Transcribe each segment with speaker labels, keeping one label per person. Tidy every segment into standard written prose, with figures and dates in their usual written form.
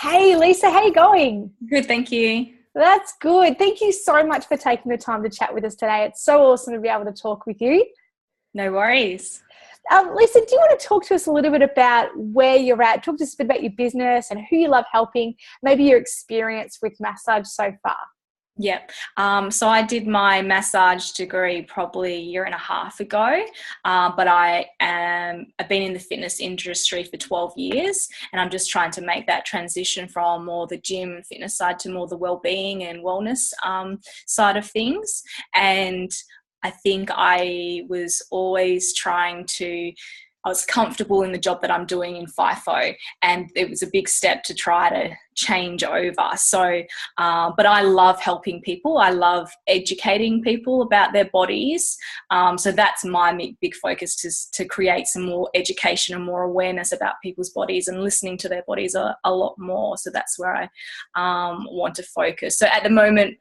Speaker 1: Hey Lisa, how you going?
Speaker 2: Good, thank you.
Speaker 1: That's good. Thank you so much for taking the time to chat with us today. It's so awesome to be able to talk with you.
Speaker 2: No worries.
Speaker 1: Lisa, do you want to talk to us a little bit about where you're at? Talk to us a bit about your business and who you love helping, maybe your experience with massage so far.
Speaker 2: Yep. So I did my massage degree probably a year and a half ago, but I've been in the fitness industry for 12 years, and I'm just trying to make that transition from more the gym and fitness side to more the well-being and wellness side of things. And I think I was always I was comfortable in the job that I'm doing in FIFO, and it was a big step to try to change over. So, but I love helping people. I love educating people about their bodies. So that's my big focus, to create some more education and more awareness about people's bodies and listening to their bodies a lot more. So that's where I want to focus. So at the moment,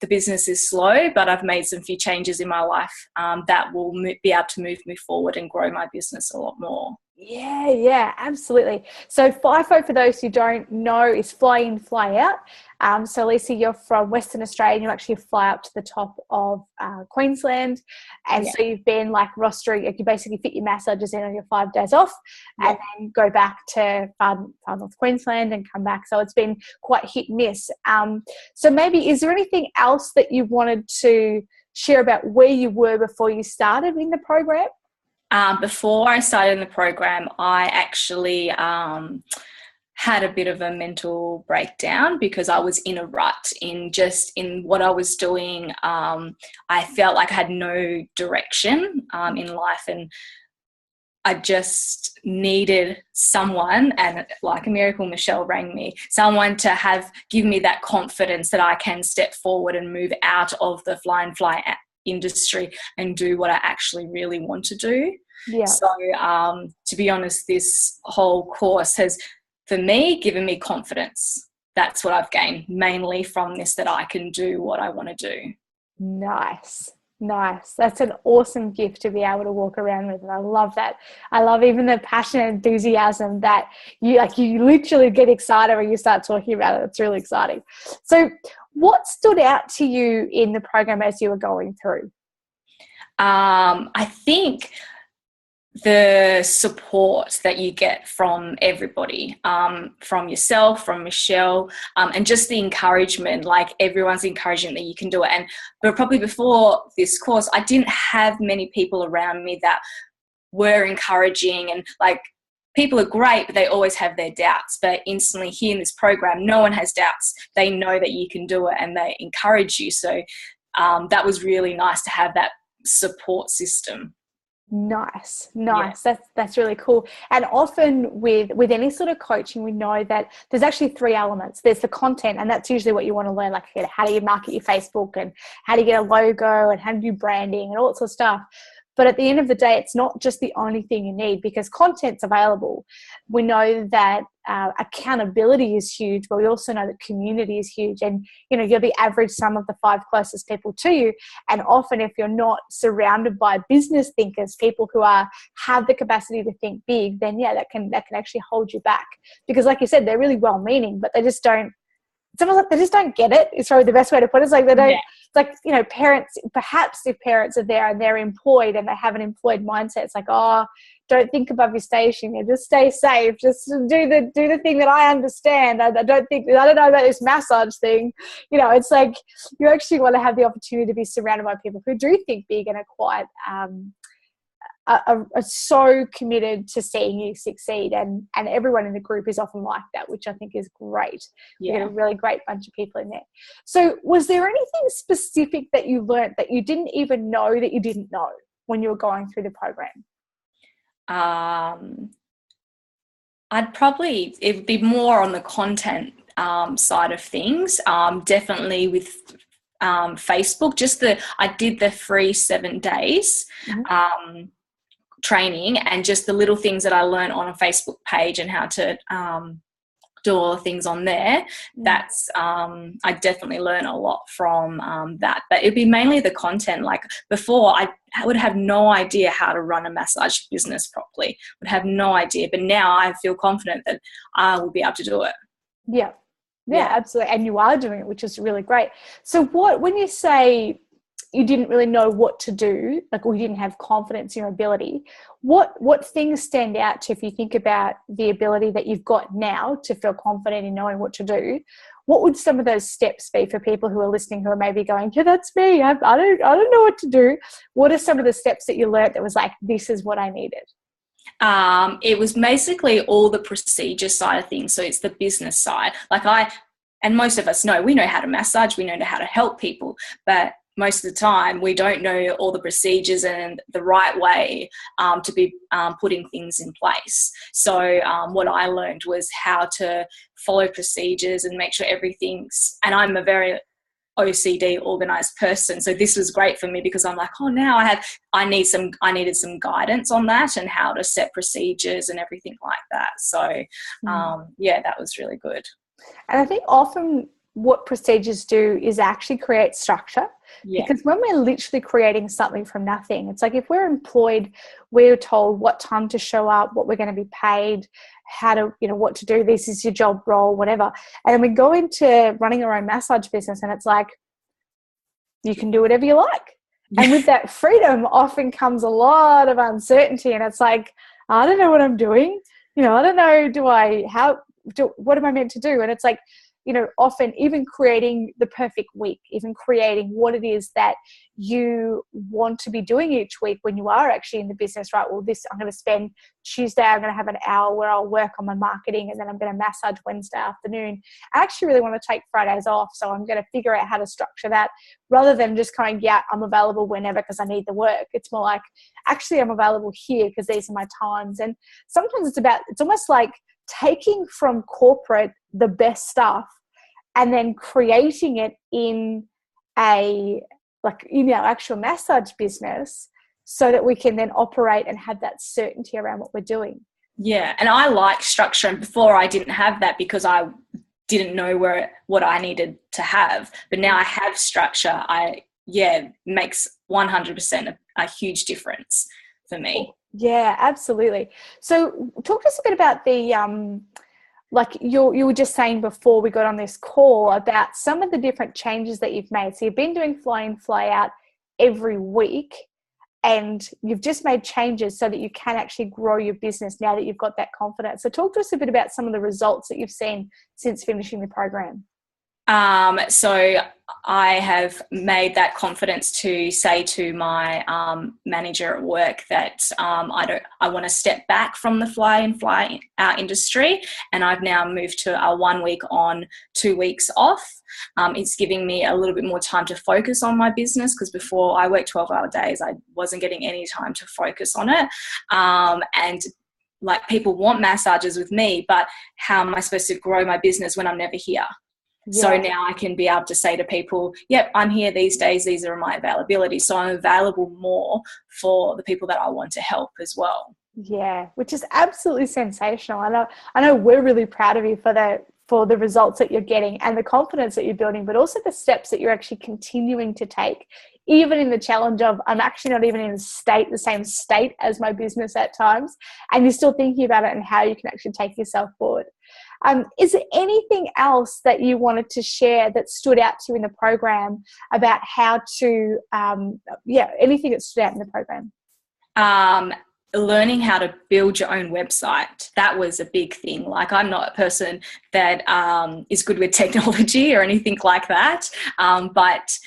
Speaker 2: the business is slow, but I've made some few changes in my life that will be able to move me forward and grow my business a lot more.
Speaker 1: Yeah, absolutely. So FIFO, for those who don't know, is fly in, fly out. So Lisa, you're from Western Australia and you actually fly up to the top of Queensland. And so you've been like rostering, you basically fit your massages in on your 5 days off and then go back to far north Queensland and come back. So it's been quite hit and miss. So maybe, is there anything else that you wanted to share about where you were before you started in the program?
Speaker 2: Before I started in the program, I actually had a bit of a mental breakdown because I was in a rut in what I was doing. I felt like I had no direction in life, and I just needed someone, and like a miracle, Michelle rang me, someone to give me that confidence that I can step forward and move out of the fly industry and do what I actually really want to do.
Speaker 1: Yeah.
Speaker 2: So to be honest, this whole course has, for me, given me confidence. That's what I've gained mainly from this, that I can do what I want to do.
Speaker 1: Nice. That's an awesome gift to be able to walk around with. And I love that. I love even the passion and enthusiasm that you literally get excited when you start talking about it. It's really exciting. So what stood out to you in the program as you were going through?
Speaker 2: I think the support that you get from everybody, from yourself, from Michelle, and just the encouragement, like everyone's encouraging that you can do it. But probably before this course, I didn't have many people around me that were encouraging, and like, people are great, but they always have their doubts. But instantly here in this program, no one has doubts. They know that you can do it and they encourage you. So that was really nice to have that support system.
Speaker 1: Nice. Yeah. That's really cool. And often with any sort of coaching, we know that there's actually 3 elements. There's the content, and that's usually what you want to learn, like how do you market your Facebook and how do you get a logo and how to do branding and all that sort of stuff. But at the end of the day, it's not just the only thing you need, because content's available. We know that accountability is huge, but we also know that community is huge. And, you're the average sum of the 5 closest people to you. And often if you're not surrounded by business thinkers, people who have the capacity to think big, then that can actually hold you back. Because like you said, they're really well-meaning, but they just don't get it. It's probably the best way to put it. It's like they don't. Yeah. It's like, parents, perhaps if parents are there and they're employed and they have an employed mindset, it's like, oh, don't think above your station. Just stay safe. Just do the thing that I understand. I don't know about this massage thing. It's like you actually want to have the opportunity to be surrounded by people who do think big and are quite are so committed to seeing you succeed, and everyone in the group is often like that, which I think is great. You get a really great bunch of people in there. So was there anything specific that you learned that you didn't even know that you didn't know when you were going through the program?
Speaker 2: It would be more on the content side of things. Definitely with Facebook, I did the free 7 days training, and just the little things that I learned on a Facebook page and how to do all the things on there. That's I definitely learn a lot from that. But it'd be mainly the content. Like before, I would have no idea how to run a massage business properly, would have no idea. But now I feel confident that I will be able to do it.
Speaker 1: Yeah, absolutely. And you are doing it, which is really great. So when you say you didn't really know what to do, like, or you didn't have confidence in your ability, what things stand out to, if you think about the ability that you've got now to feel confident in knowing what to do, what would some of those steps be for people who are listening who are maybe going, yeah, that's me, I don't know what to do? What are some of the steps that you learned that was like, this is what I needed?
Speaker 2: It was basically all the procedure side of things. So it's the business side. And most of us know, we know how to massage, we know how to help people, but most of the time we don't know all the procedures and the right way to be putting things in place. So what I learned was how to follow procedures and make sure everything's, and I'm a very OCD organized person, so this was great for me because I'm like, oh, now I needed some guidance on that and how to set procedures and everything like that. So that was really good.
Speaker 1: And I think often what procedures do is actually create structure, because when we're literally creating something from nothing, it's like if we're employed, we're told what time to show up, what we're going to be paid, how to, what to do, this is your job role, whatever. And then we go into running our own massage business and it's like, you can do whatever you like. And with that freedom often comes a lot of uncertainty, and it's like, I don't know what I'm doing. I don't know, what am I meant to do? And it's like, often even creating the perfect week, even creating what it is that you want to be doing each week when you are actually in the business, right? Well, I'm going to spend Tuesday, I'm going to have an hour where I'll work on my marketing, and then I'm going to massage Wednesday afternoon. I actually really want to take Fridays off, so I'm going to figure out how to structure that rather than just going, I'm available whenever because I need the work. It's more like, actually, I'm available here because these are my times. And sometimes it's almost like taking from corporate the best stuff and then creating it in actual massage business so that we can then operate and have that certainty around what we're doing.
Speaker 2: Yeah. And I like structure. And before I didn't have that because I didn't know what I needed to have. But now I have structure. Makes 100% a huge difference for me.
Speaker 1: Yeah, absolutely. So talk to us a bit about the, like you were just saying before we got on this call about some of the different changes that you've made. So you've been doing fly in, fly out every week, and you've just made changes so that you can actually grow your business now that you've got that confidence. So talk to us a bit about some of the results that you've seen since finishing the program.
Speaker 2: So I have made that confidence to say to my manager at work that I want to step back from the fly in, fly out industry, and I've now moved to a 1 week on, 2 weeks off. It's giving me a little bit more time to focus on my business, because before I worked 12-hour days, I wasn't getting any time to focus on it. And like, people want massages with me, but how am I supposed to grow my business when I'm never here? Yeah. So now I can be able to say to people, yep, I'm here these days, these are my availability. So I'm available more for the people that I want to help as well.
Speaker 1: Yeah, which is absolutely sensational. I know we're really proud of you for the results that you're getting and the confidence that you're building, but also the steps that you're actually continuing to take, even in the challenge of, I'm actually not even in the same state as my business at times, and you're still thinking about it and how you can actually take yourself forward. Is there anything else that you wanted to share that stood out to you in the program about how to, anything that stood out in the program?
Speaker 2: Learning how to build your own website. That was a big thing. Like, I'm not a person that is good with technology or anything like that. But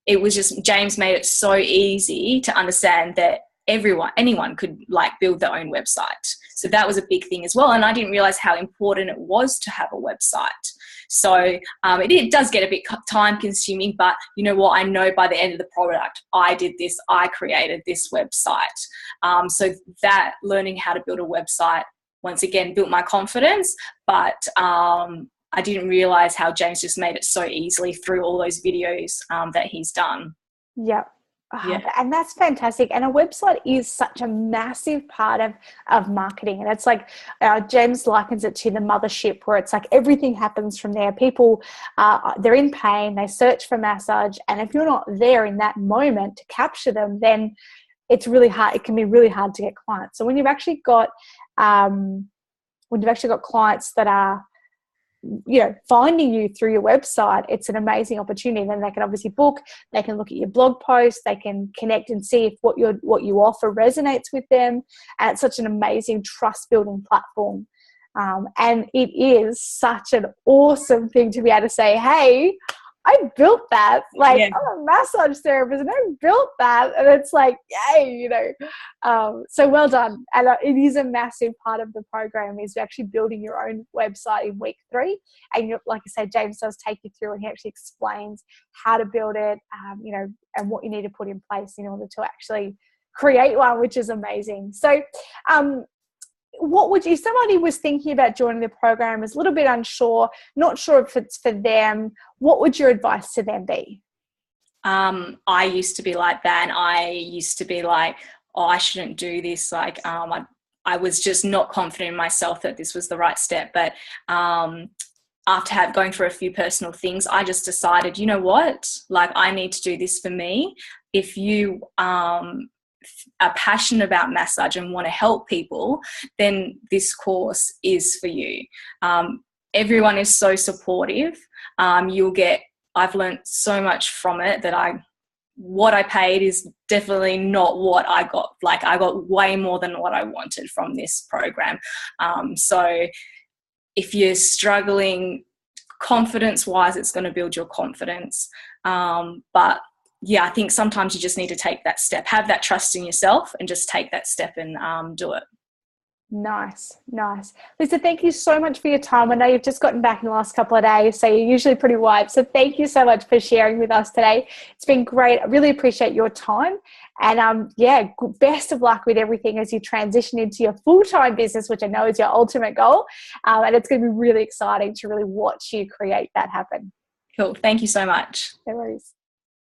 Speaker 2: it was just, James made it so easy to understand that anyone could build their own website. So that was a big thing as well. And I didn't realize how important it was to have a website. So it does get a bit time consuming, but you know what? I know by the end of the product, I did this, I created this website. So that learning how to build a website, once again, built my confidence, but I didn't realize how James just made it so easily through all those videos that he's done.
Speaker 1: Yeah. Oh, and that's fantastic. And a website is such a massive part of marketing. And it's like James likens it to the mothership, where it's like everything happens from there. People, they're in pain, they search for massage. And if you're not there in that moment to capture them, then it's really hard. It can be really hard to get clients. So when you've actually got clients that are, finding you through your website, it's an amazing opportunity. Then they can obviously book, they can look at your blog posts, they can connect and see if what you offer resonates with them. And it's such an amazing trust building platform. And it is such an awesome thing to be able to say, hey, I built that. Like, I'm a massage therapist and I built that. And it's like, yay, so well done. And it is a massive part of the program is actually building your own website in week 3. And like I said, James does take you through and he actually explains how to build it, and what you need to put in place in order to actually create one, which is amazing. So, what would you, somebody was thinking about joining the program, is a little bit unsure, not sure if it's for them, what would your advice to them be?
Speaker 2: I used to be like that, and I used to be like, oh, I shouldn't do this. Like, I was just not confident in myself that this was the right step. But after going through a few personal things, I just decided, you know what, like, I need to do this for me. If you are passionate about massage and want to help people, then this course is for you. Everyone is so supportive. I've learned so much from it that what I paid is definitely not what I got. Like, I got way more than what I wanted from this program. So if you're struggling confidence wise, it's going to build your confidence. But yeah, I think sometimes you just need to take that step, have that trust in yourself, and just take that step and do it.
Speaker 1: Nice. Lisa, thank you so much for your time. I know you've just gotten back in the last couple of days, so you're usually pretty wiped. So thank you so much for sharing with us today. It's been great. I really appreciate your time. And best of luck with everything as you transition into your full-time business, which I know is your ultimate goal. And it's going to be really exciting to really watch you create that happen.
Speaker 2: Cool. Thank you so much.
Speaker 1: No worries.